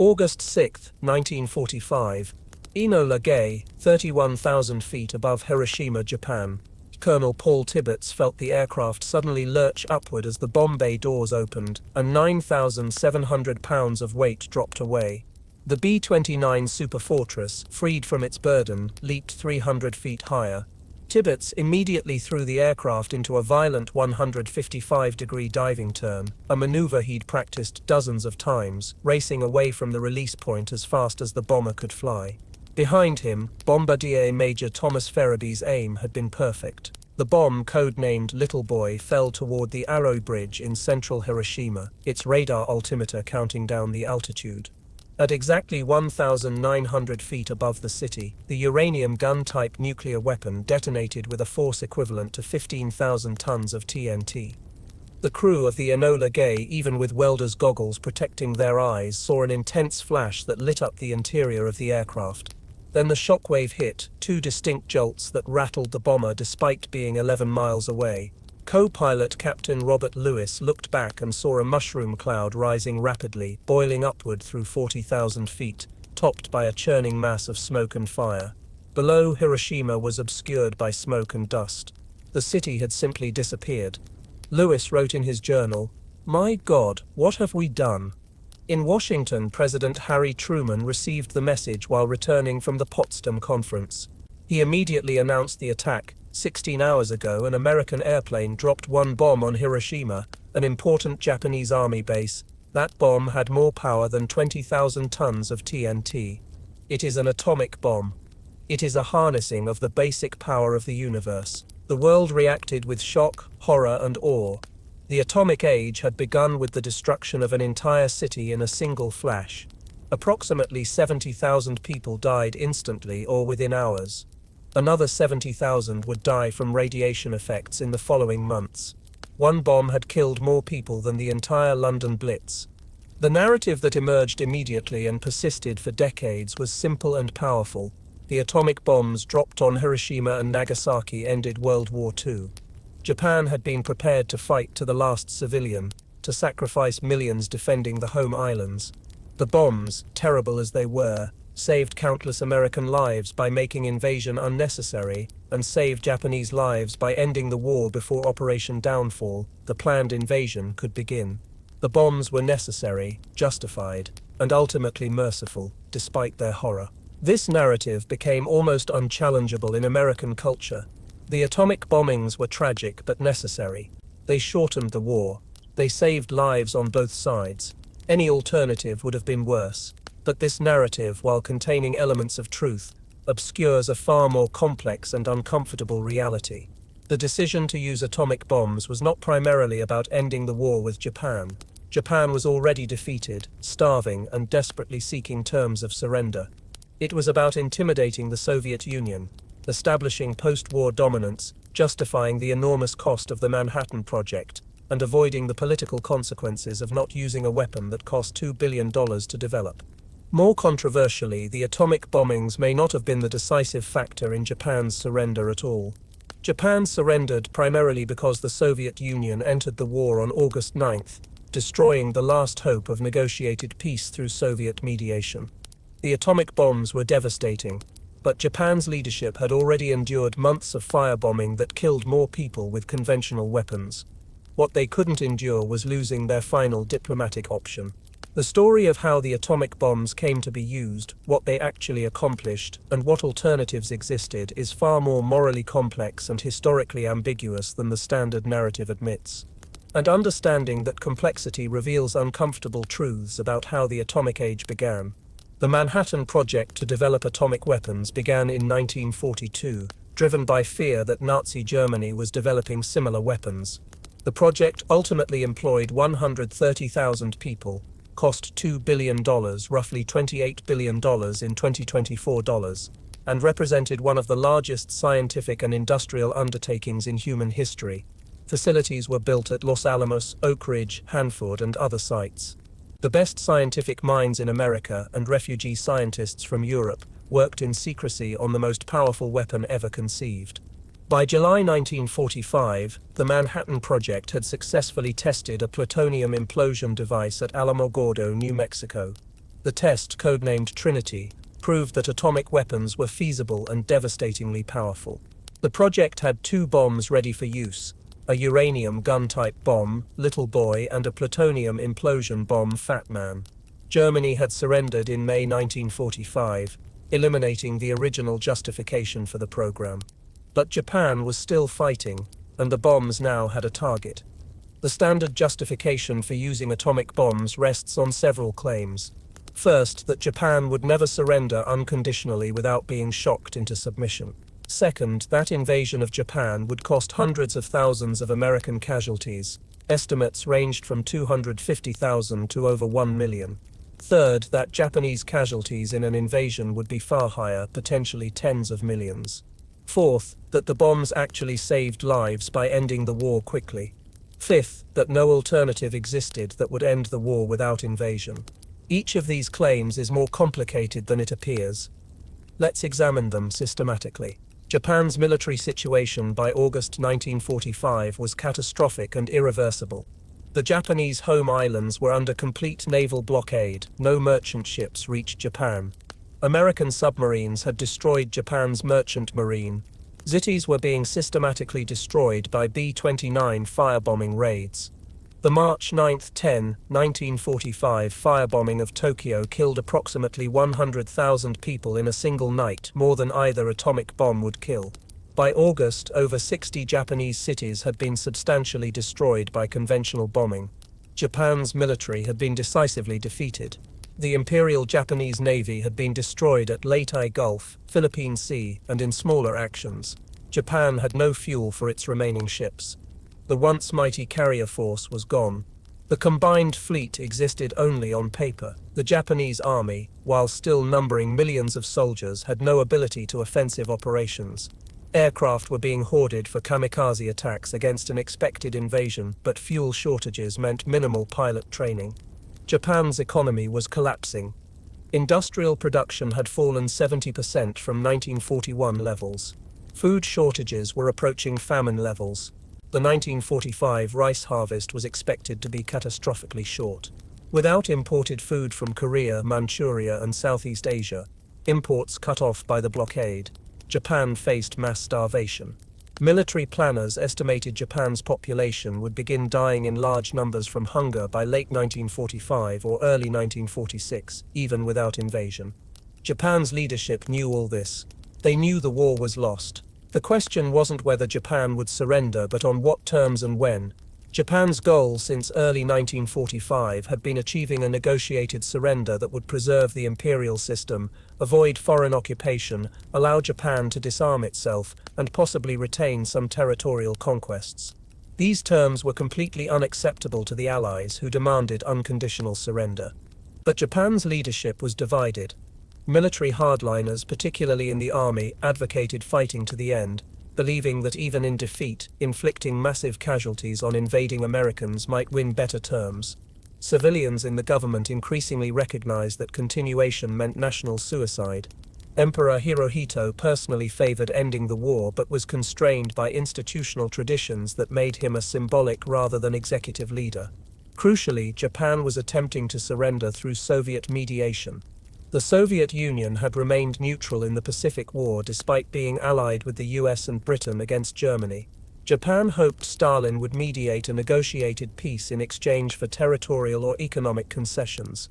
August 6, 1945. Enola, 31,000 feet above Hiroshima, Japan. Colonel Paul Tibbets felt the aircraft suddenly lurch upward as the bomb bay doors opened, and 9,700 pounds of weight dropped away. The B-29 Superfortress, freed from its burden, leaped 300 feet higher. Tibbets immediately threw the aircraft into a violent 155-degree diving turn, a maneuver he'd practiced dozens of times, racing away from the release point as fast as the bomber could fly. Behind him, Bombardier Major Thomas Ferraby's aim had been perfect. The bomb, codenamed Little Boy, fell toward the Arrow Bridge in central Hiroshima, its radar altimeter counting down the altitude. At exactly 1,900 feet above the city, the uranium gun-type nuclear weapon detonated with a force equivalent to 15,000 tons of TNT. The crew of the Enola, even with welder's goggles protecting their eyes, saw an intense flash that lit up the interior of the aircraft. Then the shockwave hit, two distinct jolts that rattled the bomber despite being 11 miles away. Co-pilot Captain Robert Lewis looked back and saw a mushroom cloud rising rapidly, boiling upward through 40,000 feet, topped by a churning mass of smoke and fire. Below, Hiroshima was obscured by smoke and dust. The city had simply disappeared. Lewis wrote in his journal, "My God, what have we done?" In Washington, President Harry Truman received the message while returning from the Potsdam Conference. He immediately announced the attack. 16 hours ago, an American airplane dropped one bomb on Hiroshima, an important Japanese army base. That bomb had more power than 20,000 tons of TNT. It is an atomic bomb. It is a harnessing of the basic power of the universe. The world reacted with shock, horror, and awe. The atomic age had begun with the destruction of an entire city in a single flash. Approximately 70,000 people died instantly or within hours. Another 70,000 would die from radiation effects in the following months. One bomb had killed more people than the entire London Blitz. The narrative that emerged immediately and persisted for decades was simple and powerful. The atomic bombs dropped on Hiroshima and Nagasaki ended World War II. Japan had been prepared to fight to the last civilian, to sacrifice millions defending the home islands. The bombs, terrible as they were, saved countless American lives by making invasion unnecessary, and saved Japanese lives by ending the war before Operation Downfall, the planned invasion, could begin. The bombs were necessary, justified, and ultimately merciful, despite their horror. This narrative became almost unchallengeable in American culture. The atomic bombings were tragic but necessary. They shortened the war. They saved lives on both sides. Any alternative would have been worse. But this narrative, while containing elements of truth, obscures a far more complex and uncomfortable reality. The decision to use atomic bombs was not primarily about ending the war with Japan. Japan was already defeated, starving, and desperately seeking terms of surrender. It was about intimidating the Soviet Union, establishing post-war dominance, justifying the enormous cost of the Manhattan Project, and avoiding the political consequences of not using a weapon that cost $2 billion to develop. More controversially, the atomic bombings may not have been the decisive factor in Japan's surrender at all. Japan surrendered primarily because the Soviet Union entered the war on August 9th, destroying the last hope of negotiated peace through Soviet mediation. The atomic bombs were devastating, but Japan's leadership had already endured months of firebombing that killed more people with conventional weapons. What they couldn't endure was losing their final diplomatic option. The story of how the atomic bombs came to be used, what they actually accomplished, and what alternatives existed is far more morally complex and historically ambiguous than the standard narrative admits. And understanding that complexity reveals uncomfortable truths about how the atomic age began. The Manhattan Project to develop atomic weapons began in 1942, driven by fear that Nazi Germany was developing similar weapons. The project ultimately employed 130,000 people, cost $2 billion, roughly $28 billion in 2024 dollars, and represented one of the largest scientific and industrial undertakings in human history. Facilities were built at Los Alamos, Oak Ridge, Hanford, and other sites. The best scientific minds in America and refugee scientists from Europe worked in secrecy on the most powerful weapon ever conceived. By July 1945, the Manhattan Project had successfully tested a plutonium implosion device at Alamogordo, New Mexico. The test, codenamed Trinity, proved that atomic weapons were feasible and devastatingly powerful. The project had 2 bombs ready for use: a uranium gun-type bomb, Little Boy, and a plutonium implosion bomb, Fat Man. Germany had surrendered in May 1945, eliminating the original justification for the program. But Japan was still fighting, and the bombs now had a target. The standard justification for using atomic bombs rests on several claims. First, that Japan would never surrender unconditionally without being shocked into submission. Second, that invasion of Japan would cost hundreds of thousands of American casualties. Estimates ranged from 250,000 to over 1 million. Third, that Japanese casualties in an invasion would be far higher, potentially tens of millions. Fourth, that the bombs actually saved lives by ending the war quickly. Fifth, that no alternative existed that would end the war without invasion. Each of these claims is more complicated than it appears. Let's examine them systematically. Japan's military situation by August 1945 was catastrophic and irreversible. The Japanese home islands were under complete naval blockade. No merchant ships reached Japan. American submarines had destroyed Japan's merchant marine. Cities were being systematically destroyed by B-29 firebombing raids. The March 9–10, 1945 firebombing of Tokyo killed approximately 100,000 people in a single night, more than either atomic bomb would kill. By August, over 60 Japanese cities had been substantially destroyed by conventional bombing. Japan's military had been decisively defeated. The Imperial Japanese Navy had been destroyed at Leyte Gulf, Philippine Sea, and in smaller actions. Japan had no fuel for its remaining ships. The once mighty carrier force was gone. The combined fleet existed only on paper. The Japanese army, while still numbering millions of soldiers, had no ability to offensive operations. Aircraft were being hoarded for kamikaze attacks against an expected invasion, but fuel shortages meant minimal pilot training. Japan's economy was collapsing. Industrial production had fallen 70% from 1941 levels. Food shortages were approaching famine levels. The 1945 rice harvest was expected to be catastrophically short. Without imported food from Korea, Manchuria, and Southeast Asia, imports cut off by the blockade, Japan faced mass starvation. Military planners estimated Japan's population would begin dying in large numbers from hunger by late 1945 or early 1946, even without invasion. Japan's leadership knew all this. They knew the war was lost. The question wasn't whether Japan would surrender, but on what terms and when. Japan's goal since early 1945 had been achieving a negotiated surrender that would preserve the imperial system, avoid foreign occupation, allow Japan to disarm itself, and possibly retain some territorial conquests. These terms were completely unacceptable to the Allies, who demanded unconditional surrender. But Japan's leadership was divided. Military hardliners, particularly in the army, advocated fighting to the end, believing that even in defeat, inflicting massive casualties on invading Americans might win better terms. Civilians in the government increasingly recognized that continuation meant national suicide. Emperor Hirohito personally favored ending the war, but was constrained by institutional traditions that made him a symbolic rather than executive leader. Crucially, Japan was attempting to surrender through Soviet mediation. The Soviet Union had remained neutral in the Pacific War despite being allied with the US and Britain against Germany. Japan hoped Stalin would mediate a negotiated peace in exchange for territorial or economic concessions.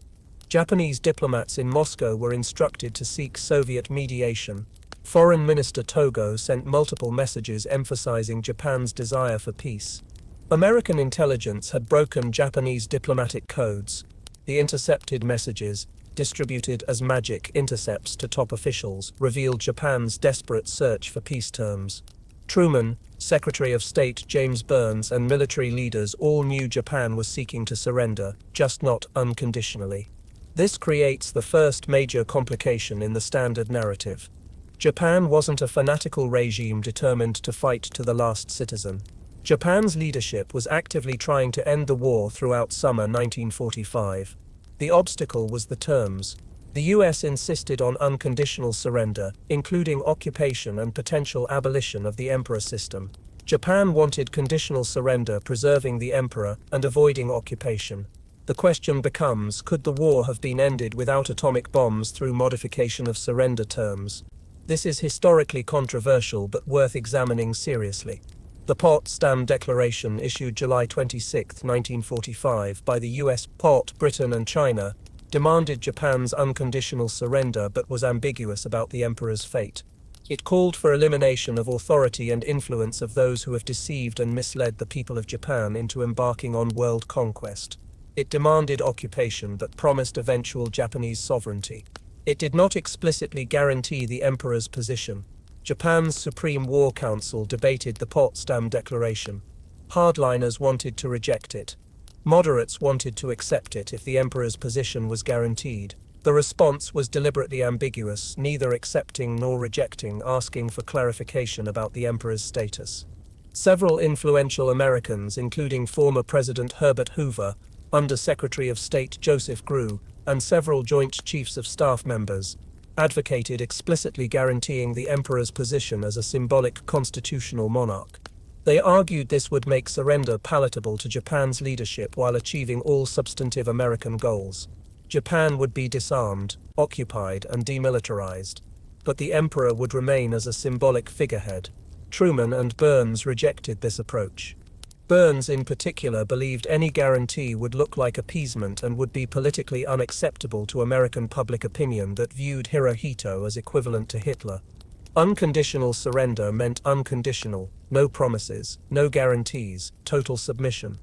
Japanese diplomats in Moscow were instructed to seek Soviet mediation. Foreign Minister Togo sent multiple messages emphasizing Japan's desire for peace. American intelligence had broken Japanese diplomatic codes. The intercepted messages, distributed as magic intercepts to top officials, revealed Japan's desperate search for peace terms. Truman, Secretary of State James Burns, and military leaders all knew Japan was seeking to surrender, just not unconditionally. This creates the first major complication in the standard narrative. Japan wasn't a fanatical regime determined to fight to the last citizen. Japan's leadership was actively trying to end the war throughout summer 1945. The obstacle was the terms. The US insisted on unconditional surrender, including occupation and potential abolition of the emperor system. Japan wanted conditional surrender, preserving the emperor and avoiding occupation. The question becomes, could the war have been ended without atomic bombs through modification of surrender terms? This is historically controversial but worth examining seriously. The Potsdam Declaration, issued July 26, 1945, by the US, Britain and China, demanded Japan's unconditional surrender but was ambiguous about the emperor's fate. It called for elimination of authority and influence of those who have deceived and misled the people of Japan into embarking on world conquest. It demanded occupation but promised eventual Japanese sovereignty. It did not explicitly guarantee the emperor's position. Japan's Supreme War Council debated the Potsdam Declaration. Hardliners wanted to reject it. Moderates wanted to accept it if the emperor's position was guaranteed. The response was deliberately ambiguous, neither accepting nor rejecting, asking for clarification about the emperor's status. Several influential Americans, including former President Herbert Hoover, Under-Secretary of State Joseph Grew, and several Joint Chiefs of Staff members, advocated explicitly guaranteeing the emperor's position as a symbolic constitutional monarch. They argued this would make surrender palatable to Japan's leadership while achieving all substantive American goals. Japan would be disarmed, occupied, and demilitarized, but the emperor would remain as a symbolic figurehead. Truman and Burns rejected this approach. Burns in particular believed any guarantee would look like appeasement and would be politically unacceptable to American public opinion that viewed Hirohito as equivalent to Hitler. Unconditional surrender meant unconditional, no promises, no guarantees, total submission.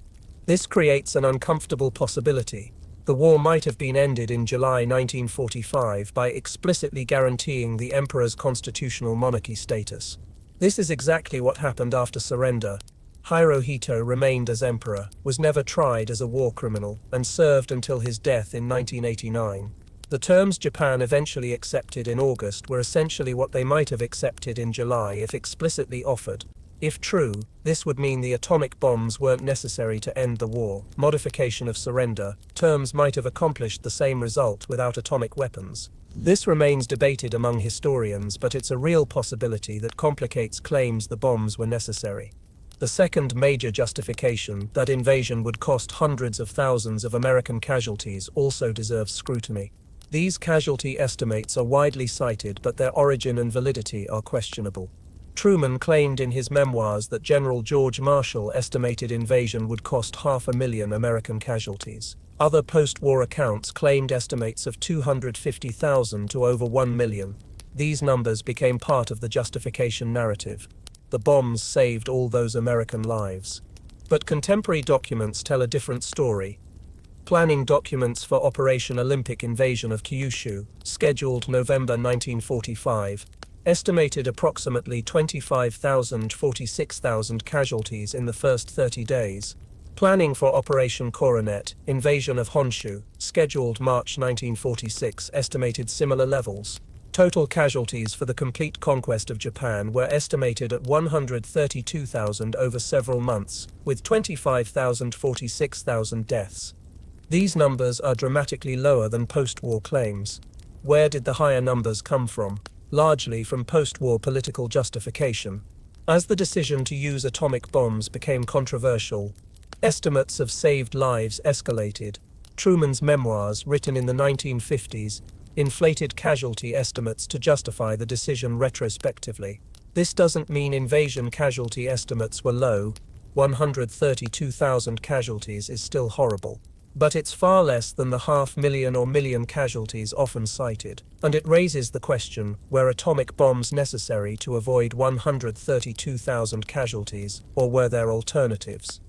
This creates an uncomfortable possibility. The war might have been ended in July 1945 by explicitly guaranteeing the emperor's constitutional monarchy status. This is exactly what happened after surrender. Hirohito remained as emperor, was never tried as a war criminal, and served until his death in 1989. The terms Japan eventually accepted in August were essentially what they might have accepted in July if explicitly offered. If true, this would mean the atomic bombs weren't necessary to end the war. Modification of surrender terms might have accomplished the same result without atomic weapons. This remains debated among historians, but it's a real possibility that complicates claims the bombs were necessary. The second major justification, that invasion would cost hundreds of thousands of American casualties, also deserves scrutiny. These casualty estimates are widely cited, but their origin and validity are questionable. Truman claimed in his memoirs that General George Marshall estimated invasion would cost 500,000 American casualties. Other post-war accounts claimed estimates of 250,000 to over 1 million. These numbers became part of the justification narrative. The bombs saved all those American lives. But contemporary documents tell a different story. Planning documents for Operation Olympic invasion of Kyushu, scheduled November 1945, estimated approximately 25,000–46,000 casualties in the first 30 days. Planning for Operation Coronet, invasion of Honshu, scheduled March 1946, estimated similar levels. Total casualties for the complete conquest of Japan were estimated at 132,000 over several months, with 25,000–46,000 deaths. These numbers are dramatically lower than post-war claims. Where did the higher numbers come from? Largely from post-war political justification. As the decision to use atomic bombs became controversial, estimates of saved lives escalated. Truman's memoirs, written in the 1950s, inflated casualty estimates to justify the decision retrospectively. This doesn't mean invasion casualty estimates were low. 132,000 casualties is still horrible. But it's far less than the 500,000 or million casualties often cited, and it raises the question, were atomic bombs necessary to avoid 132,000 casualties, or were there alternatives?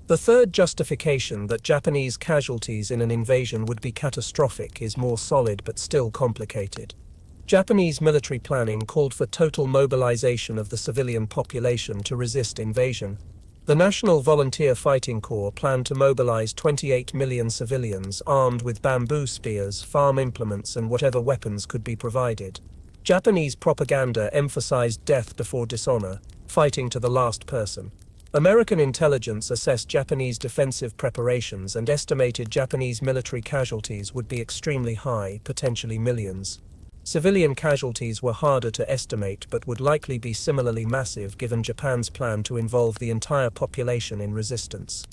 The third justification, that Japanese casualties in an invasion would be catastrophic, is more solid but still complicated. Japanese military planning called for total mobilization of the civilian population to resist invasion. The National Volunteer Fighting Corps planned to mobilize 28 million civilians armed with bamboo spears, farm implements, and whatever weapons could be provided. Japanese propaganda emphasized death before dishonor, fighting to the last person. American intelligence assessed Japanese defensive preparations and estimated Japanese military casualties would be extremely high, potentially millions. Civilian casualties were harder to estimate but would likely be similarly massive given Japan's plan to involve the entire population in resistance.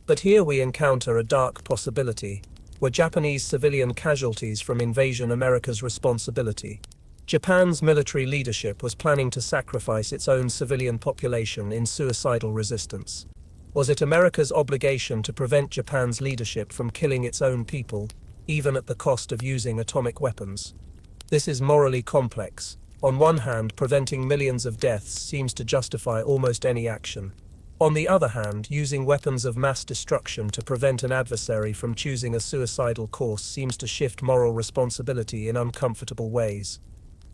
But here we encounter a dark possibility. Were Japanese civilian casualties from invasion America's responsibility? Japan's military leadership was planning to sacrifice its own civilian population in suicidal resistance. Was it America's obligation to prevent Japan's leadership from killing its own people, even at the cost of using atomic weapons? This is morally complex. On one hand, preventing millions of deaths seems to justify almost any action. On the other hand, using weapons of mass destruction to prevent an adversary from choosing a suicidal course seems to shift moral responsibility in uncomfortable ways.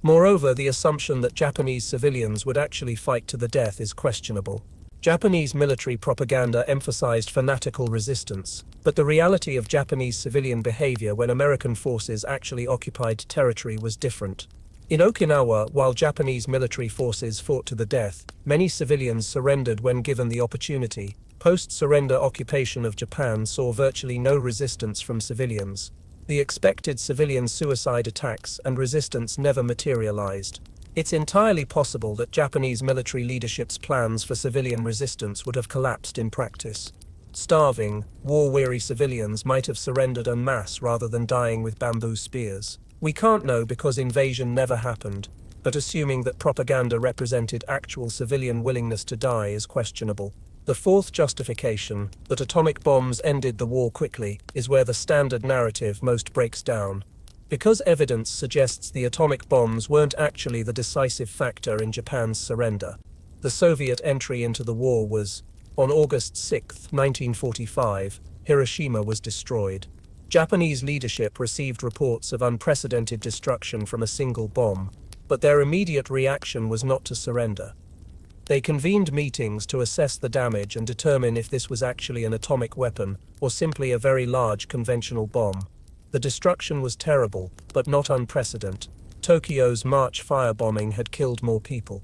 Moreover, the assumption that Japanese civilians would actually fight to the death is questionable. Japanese military propaganda emphasized fanatical resistance, but the reality of Japanese civilian behavior when American forces actually occupied territory was different. In Okinawa, while Japanese military forces fought to the death, many civilians surrendered when given the opportunity. Post-surrender occupation of Japan saw virtually no resistance from civilians. The expected civilian suicide attacks and resistance never materialized. It's entirely possible that Japanese military leadership's plans for civilian resistance would have collapsed in practice. Starving, war-weary civilians might have surrendered en masse rather than dying with bamboo spears. We can't know because invasion never happened, but assuming that propaganda represented actual civilian willingness to die is questionable. The fourth justification, that atomic bombs ended the war quickly, is where the standard narrative most breaks down. Because evidence suggests the atomic bombs weren't actually the decisive factor in Japan's surrender. The Soviet entry into the war was, on August 6, 1945, Hiroshima was destroyed. Japanese leadership received reports of unprecedented destruction from a single bomb, but their immediate reaction was not to surrender. They convened meetings to assess the damage and determine if this was actually an atomic weapon or simply a very large conventional bomb. The destruction was terrible, but not unprecedented. Tokyo's March firebombing had killed more people.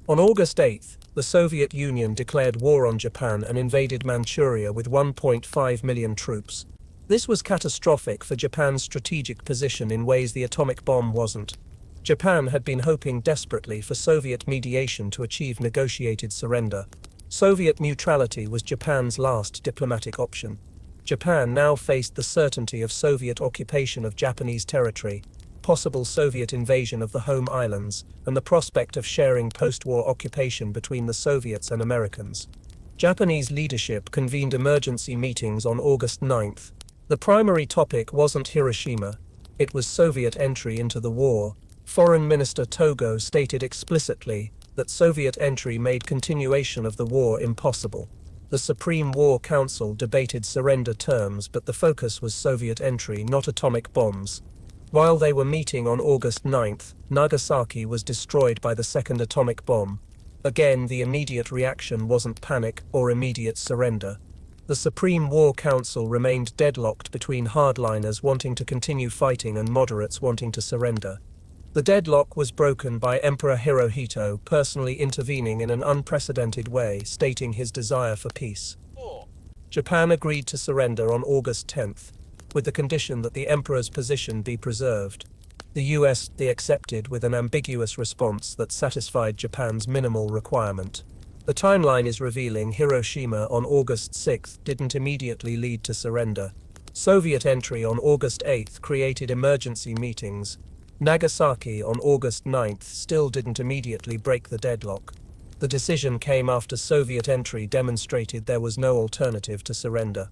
On August 8, the Soviet Union declared war on Japan and invaded Manchuria with 1.5 million troops. This was catastrophic for Japan's strategic position in ways the atomic bomb wasn't. Japan had been hoping desperately for Soviet mediation to achieve negotiated surrender. Soviet neutrality was Japan's last diplomatic option. Japan now faced the certainty of Soviet occupation of Japanese territory, possible Soviet invasion of the home islands, and the prospect of sharing post-war occupation between the Soviets and Americans. Japanese leadership convened emergency meetings on August 9. The primary topic wasn't Hiroshima, it was Soviet entry into the war. Foreign Minister Togo stated explicitly that Soviet entry made continuation of the war impossible. The Supreme War Council debated surrender terms, but the focus was Soviet entry, not atomic bombs. While they were meeting on August 9, Nagasaki was destroyed by the second atomic bomb. Again, the immediate reaction wasn't panic or immediate surrender. The Supreme War Council remained deadlocked between hardliners wanting to continue fighting and moderates wanting to surrender. The deadlock was broken by Emperor Hirohito personally intervening in an unprecedented way, stating his desire for peace. Japan agreed to surrender on August 10, with the condition that the emperor's position be preserved. The US accepted with an ambiguous response that satisfied Japan's minimal requirement. The timeline is revealing. Hiroshima on August 6 didn't immediately lead to surrender. Soviet entry on August 8 created emergency meetings. Nagasaki on August 9 still didn't immediately break the deadlock. The decision came after Soviet entry demonstrated there was no alternative to surrender.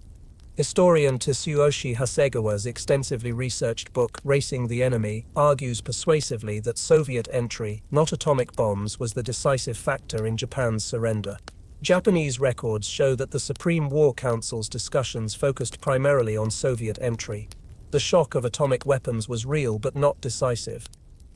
Historian Tsuyoshi Hasegawa's extensively researched book, Racing the Enemy, argues persuasively that Soviet entry, not atomic bombs, was the decisive factor in Japan's surrender. Japanese records show that the Supreme War Council's discussions focused primarily on Soviet entry. The shock of atomic weapons was real but not decisive.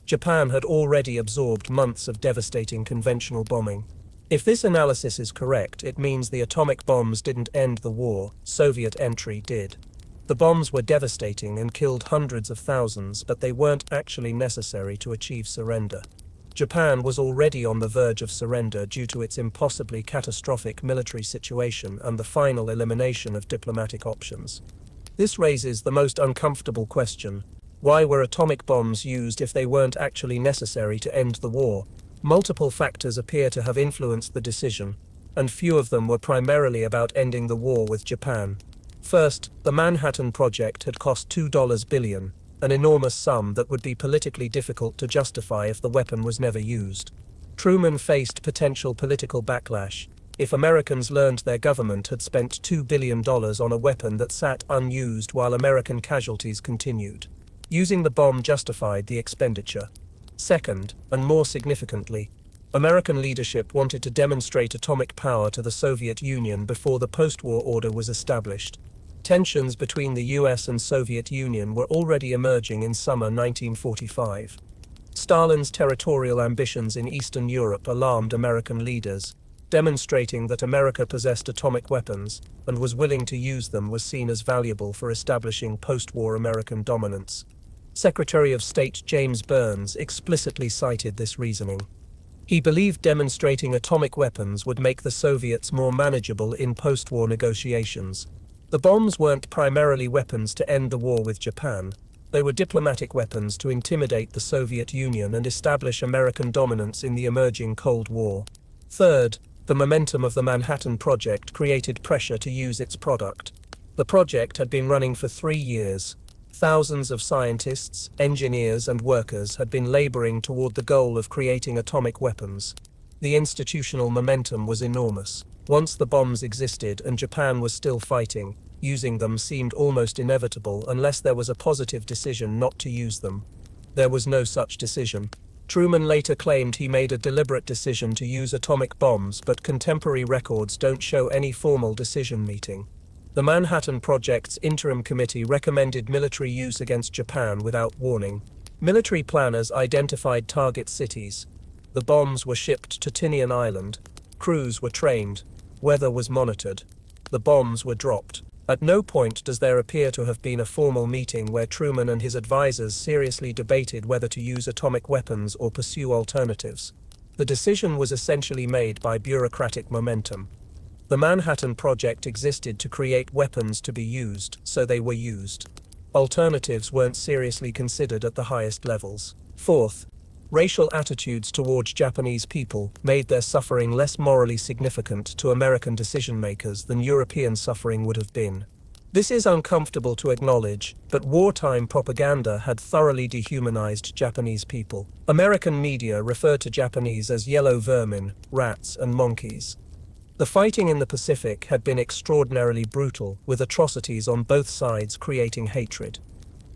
Japan had already absorbed months of devastating conventional bombing. If this analysis is correct, it means the atomic bombs didn't end the war, Soviet entry did. The bombs were devastating and killed hundreds of thousands, but they weren't actually necessary to achieve surrender. Japan was already on the verge of surrender due to its impossibly catastrophic military situation and the final elimination of diplomatic options. This raises the most uncomfortable question: why were atomic bombs used if they weren't actually necessary to end the war? Multiple factors appear to have influenced the decision. and few of them were primarily about ending the war with Japan. First, the Manhattan Project had cost $2 billion, an enormous sum that would be politically difficult to justify if the weapon was never used. Truman faced potential political backlash if Americans learned their government had spent $2 billion on a weapon that sat unused while American casualties continued. Using the bomb justified the expenditure. Second, and more significantly, American leadership wanted to demonstrate atomic power to the Soviet Union before the post-war order was established. Tensions between the US and Soviet Union were already emerging in summer 1945. Stalin's territorial ambitions in Eastern Europe alarmed American leaders. Demonstrating that America possessed atomic weapons and was willing to use them was seen as valuable for establishing post-war American dominance. Secretary of State James Burns explicitly cited this reasoning. He believed demonstrating atomic weapons would make the Soviets more manageable in post-war negotiations. The bombs weren't primarily weapons to end the war with Japan. They were diplomatic weapons to intimidate the Soviet Union and establish American dominance in the emerging Cold War. Third, the momentum of the Manhattan Project created pressure to use its product. The project had been running for 3 years. Thousands of scientists, engineers, and workers had been laboring toward the goal of creating atomic weapons. The institutional momentum was enormous. Once the bombs existed and Japan was still fighting, using them seemed almost inevitable unless there was a positive decision not to use them. There was no such decision. Truman later claimed he made a deliberate decision to use atomic bombs, but contemporary records don't show any formal decision meeting. The Manhattan Project's interim committee recommended military use against Japan without warning. Military planners identified target cities. The bombs were shipped to Tinian Island. Crews were trained. Weather was monitored. The bombs were dropped. At no point does there appear to have been a formal meeting where Truman and his advisors seriously debated whether to use atomic weapons or pursue alternatives. The decision was essentially made by bureaucratic momentum. The Manhattan Project existed to create weapons to be used, so they were used. Alternatives weren't seriously considered at the highest levels. Fourth, racial attitudes towards Japanese people made their suffering less morally significant to American decision-makers than European suffering would have been. This is uncomfortable to acknowledge, but wartime propaganda had thoroughly dehumanized Japanese people. American media referred to Japanese as yellow vermin, rats, and monkeys. The fighting in the Pacific had been extraordinarily brutal, with atrocities on both sides creating hatred.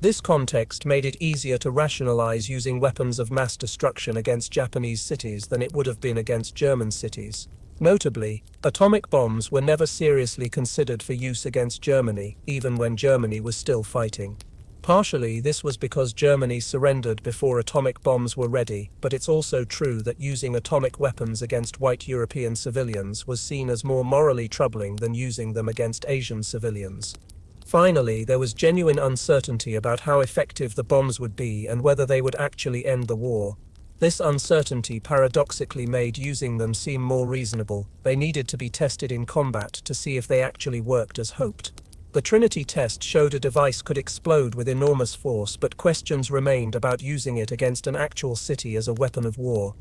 This context made it easier to rationalize using weapons of mass destruction against Japanese cities than it would have been against German cities. Notably, atomic bombs were never seriously considered for use against Germany, even when Germany was still fighting. Partially, this was because Germany surrendered before atomic bombs were ready, but it's also true that using atomic weapons against white European civilians was seen as more morally troubling than using them against Asian civilians. Finally, there was genuine uncertainty about how effective the bombs would be and whether they would actually end the war. This uncertainty paradoxically made using them seem more reasonable. They needed to be tested in combat to see if they actually worked as hoped. The Trinity test showed a device could explode with enormous force, but questions remained about using it against an actual city as a weapon of war.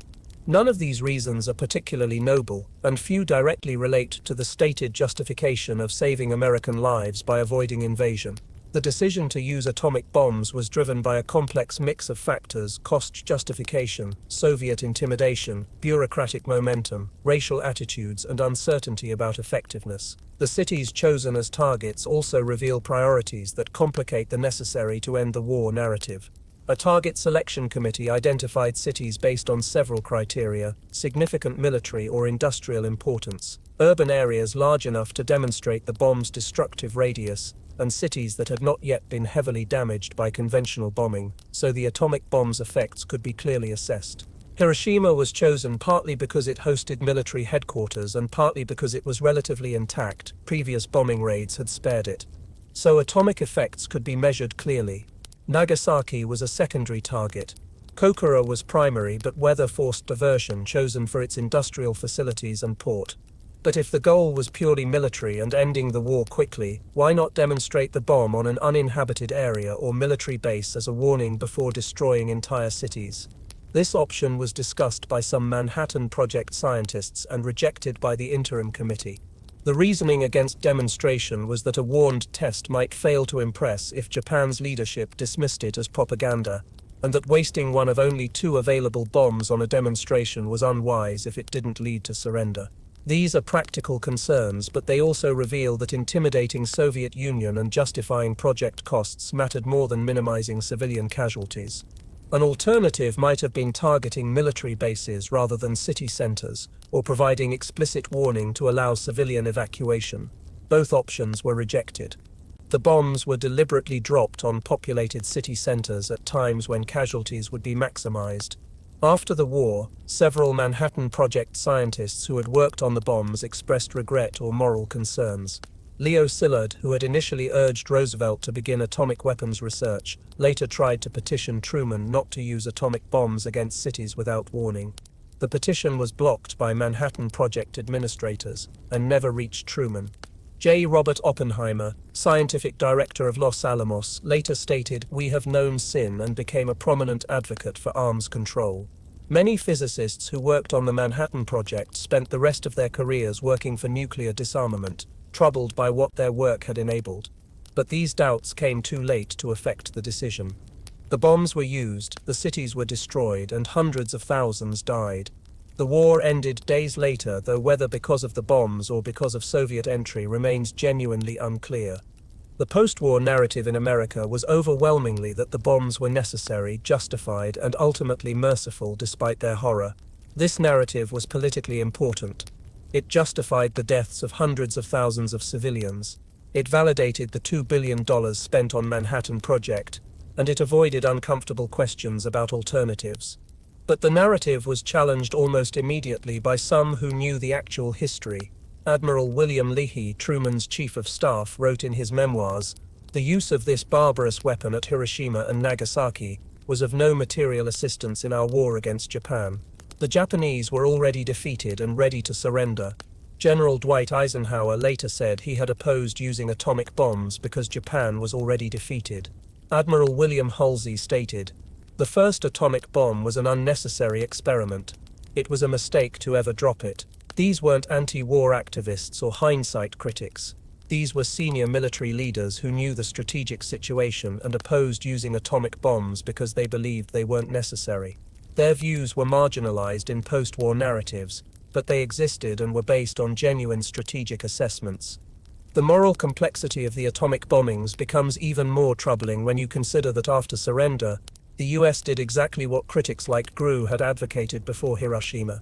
None of these reasons are particularly noble, and few directly relate to the stated justification of saving American lives by avoiding invasion. The decision to use atomic bombs was driven by a complex mix of factors: cost justification, Soviet intimidation, bureaucratic momentum, racial attitudes, and uncertainty about effectiveness. The cities chosen as targets also reveal priorities that complicate the necessary to end the war narrative. A target selection committee identified cities based on several criteria: significant military or industrial importance, urban areas large enough to demonstrate the bomb's destructive radius, and cities that had not yet been heavily damaged by conventional bombing, so the atomic bomb's effects could be clearly assessed. Hiroshima was chosen partly because it hosted military headquarters and partly because it was relatively intact. Previous bombing raids had spared it. So atomic effects could be measured clearly. Nagasaki was a secondary target. Kokura was primary, but weather forced diversion chosen for its industrial facilities and port. But if the goal was purely military and ending the war quickly, why not demonstrate the bomb on an uninhabited area or military base as a warning before destroying entire cities? This option was discussed by some Manhattan Project scientists and rejected by the interim committee. The reasoning against demonstration was that a warned test might fail to impress if Japan's leadership dismissed it as propaganda, and that wasting one of only 2 available bombs on a demonstration was unwise if it didn't lead to surrender. These are practical concerns, but they also reveal that intimidating Soviet Union and justifying project costs mattered more than minimizing civilian casualties. An alternative might have been targeting military bases rather than city centers, or providing explicit warning to allow civilian evacuation. Both options were rejected. The bombs were deliberately dropped on populated city centers at times when casualties would be maximized. After the war, several Manhattan Project scientists who had worked on the bombs expressed regret or moral concerns. Leo Szilard, who had initially urged Roosevelt to begin atomic weapons research, later tried to petition Truman not to use atomic bombs against cities without warning. The petition was blocked by Manhattan Project administrators and never reached Truman. J. Robert Oppenheimer, scientific director of Los Alamos, later stated, "We have known sin," and became a prominent advocate for arms control. Many physicists who worked on the Manhattan Project spent the rest of their careers working for nuclear disarmament, troubled by what their work had enabled. But these doubts came too late to affect the decision. The bombs were used, the cities were destroyed, and hundreds of thousands died. The war ended days later, though whether because of the bombs or because of Soviet entry remains genuinely unclear. The post-war narrative in America was overwhelmingly that the bombs were necessary, justified, and ultimately merciful despite their horror. This narrative was politically important. It justified the deaths of hundreds of thousands of civilians. It validated the $2 billion spent on Manhattan Project, and it avoided uncomfortable questions about alternatives. But the narrative was challenged almost immediately by some who knew the actual history. Admiral William Leahy, Truman's chief of staff, wrote in his memoirs, "The use of this barbarous weapon at Hiroshima and Nagasaki was of no material assistance in our war against Japan. The Japanese were already defeated and ready to surrender." General Dwight Eisenhower later said he had opposed using atomic bombs because Japan was already defeated. Admiral William Halsey stated, "The first atomic bomb was an unnecessary experiment. It was a mistake to ever drop it." These weren't anti-war activists or hindsight critics. These were senior military leaders who knew the strategic situation and opposed using atomic bombs because they believed they weren't necessary. Their views were marginalized in post-war narratives, but they existed and were based on genuine strategic assessments. The moral complexity of the atomic bombings becomes even more troubling when you consider that after surrender, the US did exactly what critics like Grew had advocated before Hiroshima.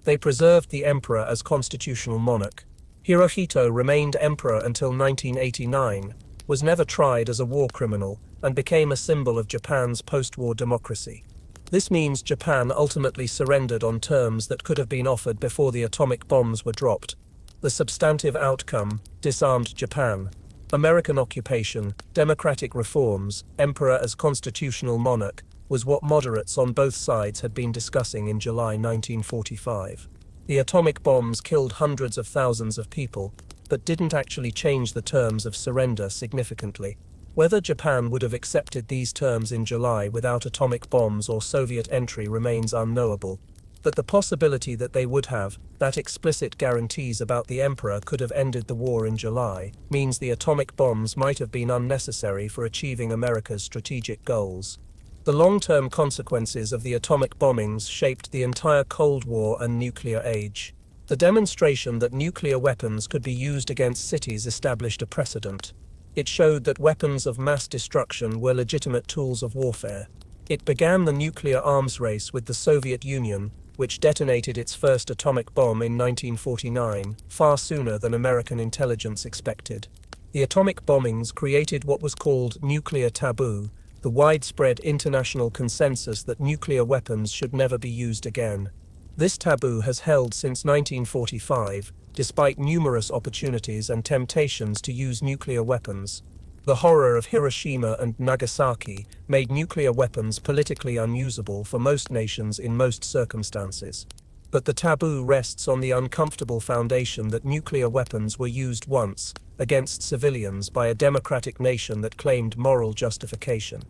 They preserved the emperor as constitutional monarch. Hirohito remained emperor until 1989, was never tried as a war criminal, and became a symbol of Japan's post-war democracy. This means Japan ultimately surrendered on terms that could have been offered before the atomic bombs were dropped. The substantive outcome: disarmed Japan. American occupation, democratic reforms, emperor as constitutional monarch, was what moderates on both sides had been discussing in July 1945. The atomic bombs killed hundreds of thousands of people, but didn't actually change the terms of surrender significantly. Whether Japan would have accepted these terms in July without atomic bombs or Soviet entry remains unknowable. But the possibility that they would have, that explicit guarantees about the emperor could have ended the war in July, means the atomic bombs might have been unnecessary for achieving America's strategic goals. The long-term consequences of the atomic bombings shaped the entire Cold War and nuclear age. The demonstration that nuclear weapons could be used against cities established a precedent. It showed that weapons of mass destruction were legitimate tools of warfare. It began the nuclear arms race with the Soviet Union, which detonated its first atomic bomb in 1949, far sooner than American intelligence expected. The atomic bombings created what was called nuclear taboo, the widespread international consensus that nuclear weapons should never be used again. This taboo has held since 1945, despite numerous opportunities and temptations to use nuclear weapons. The horror of Hiroshima and Nagasaki made nuclear weapons politically unusable for most nations in most circumstances. But the taboo rests on the uncomfortable foundation that nuclear weapons were used once, against civilians, by a democratic nation that claimed moral justification.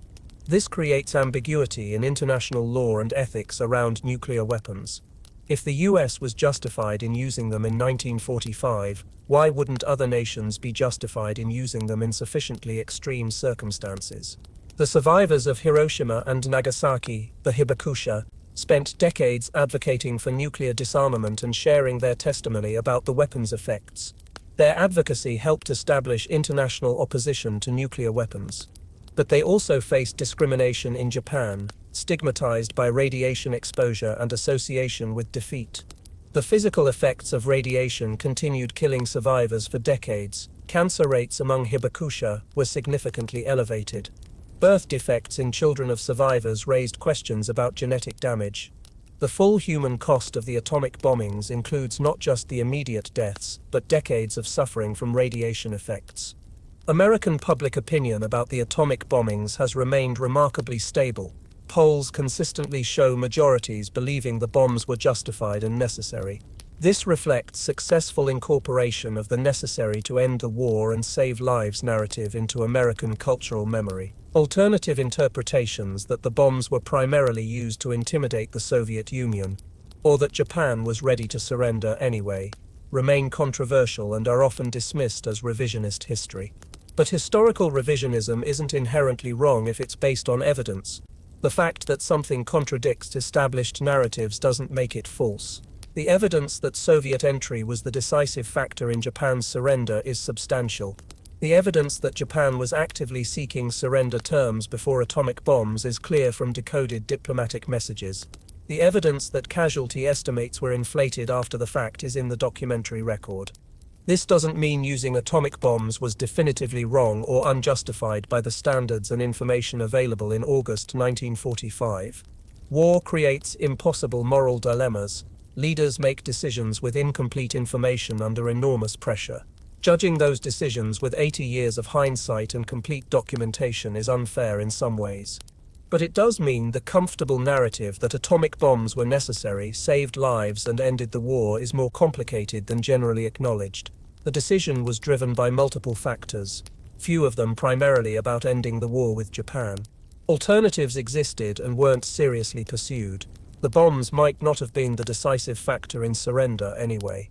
This creates ambiguity in international law and ethics around nuclear weapons. If the US was justified in using them in 1945, why wouldn't other nations be justified in using them in sufficiently extreme circumstances? The survivors of Hiroshima and Nagasaki, the Hibakusha, spent decades advocating for nuclear disarmament and sharing their testimony about the weapons' effects. Their advocacy helped establish international opposition to nuclear weapons. But they also faced discrimination in Japan, stigmatized by radiation exposure and association with defeat. The physical effects of radiation continued killing survivors for decades. Cancer rates among Hibakusha were significantly elevated. Birth defects in children of survivors raised questions about genetic damage. The full human cost of the atomic bombings includes not just the immediate deaths, but decades of suffering from radiation effects. American public opinion about the atomic bombings has remained remarkably stable. Polls consistently show majorities believing the bombs were justified and necessary. This reflects successful incorporation of the necessary to end the war and save lives narrative into American cultural memory. Alternative interpretations that the bombs were primarily used to intimidate the Soviet Union, or that Japan was ready to surrender anyway, remain controversial and are often dismissed as revisionist history. But historical revisionism isn't inherently wrong if it's based on evidence. The fact that something contradicts established narratives doesn't make it false. The evidence that Soviet entry was the decisive factor in Japan's surrender is substantial. The evidence that Japan was actively seeking surrender terms before atomic bombs is clear from decoded diplomatic messages. The evidence that casualty estimates were inflated after the fact is in the documentary record. This doesn't mean using atomic bombs was definitively wrong or unjustified by the standards and information available in August 1945. War creates impossible moral dilemmas. Leaders make decisions with incomplete information under enormous pressure. Judging those decisions with 80 years of hindsight and complete documentation is unfair in some ways. But it does mean the comfortable narrative that atomic bombs were necessary, saved lives, and ended the war is more complicated than generally acknowledged. The decision was driven by multiple factors, few of them primarily about ending the war with Japan. Alternatives existed and weren't seriously pursued. The bombs might not have been the decisive factor in surrender anyway.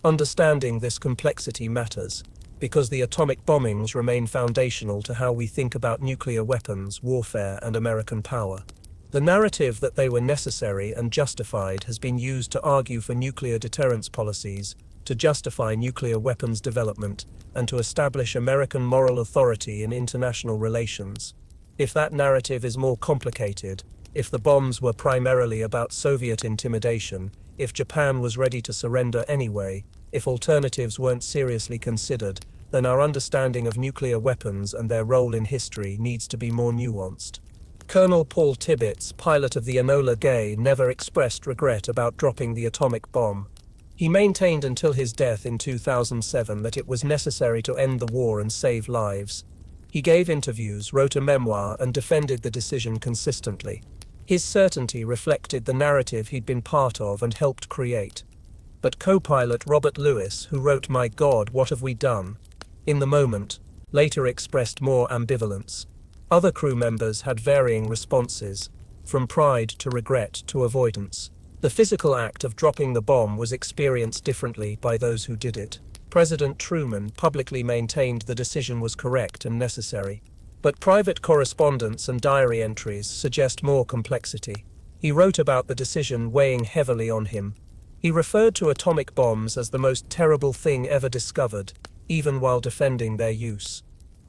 Understanding this complexity matters, because the atomic bombings remain foundational to how we think about nuclear weapons, warfare, and American power. The narrative that they were necessary and justified has been used to argue for nuclear deterrence policies, to justify nuclear weapons development, and to establish American moral authority in international relations. If that narrative is more complicated, if the bombs were primarily about Soviet intimidation, if Japan was ready to surrender anyway, if alternatives weren't seriously considered, then our understanding of nuclear weapons and their role in history needs to be more nuanced. Colonel Paul Tibbets, pilot of the Enola Gay, never expressed regret about dropping the atomic bomb. He maintained until his death in 2007 that it was necessary to end the war and save lives. He gave interviews, wrote a memoir, and defended the decision consistently. His certainty reflected the narrative he'd been part of and helped create. But co-pilot Robert Lewis, who wrote My God, What Have We Done?, in the moment, later expressed more ambivalence. Other crew members had varying responses, from pride to regret to avoidance. The physical act of dropping the bomb was experienced differently by those who did it. President Truman publicly maintained the decision was correct and necessary. But private correspondence and diary entries suggest more complexity. He wrote about the decision weighing heavily on him. He referred to atomic bombs as the most terrible thing ever discovered, even while defending their use.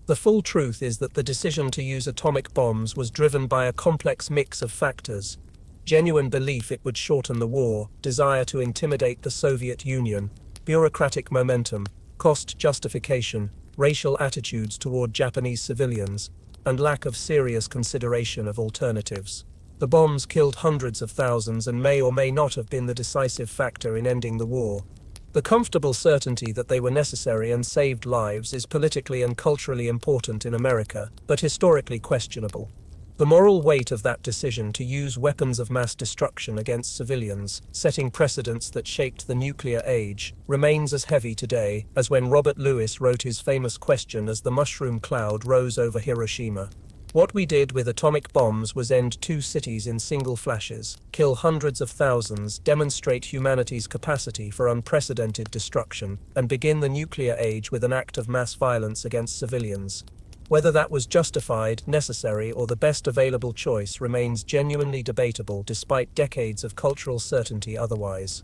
The full truth is that the decision to use atomic bombs was driven by a complex mix of factors: genuine belief it would shorten the war, desire to intimidate the Soviet Union, bureaucratic momentum, cost justification, racial attitudes toward Japanese civilians, and lack of serious consideration of alternatives. The bombs killed hundreds of thousands and may or may not have been the decisive factor in ending the war. The comfortable certainty that they were necessary and saved lives is politically and culturally important in America, but historically questionable. The moral weight of that decision to use weapons of mass destruction against civilians, setting precedents that shaped the nuclear age, remains as heavy today as when Robert Lewis wrote his famous question as the mushroom cloud rose over Hiroshima. What we did with atomic bombs was end two cities in single flashes, kill hundreds of thousands, demonstrate humanity's capacity for unprecedented destruction, and begin the nuclear age with an act of mass violence against civilians. Whether that was justified, necessary, or the best available choice remains genuinely debatable despite decades of cultural certainty otherwise.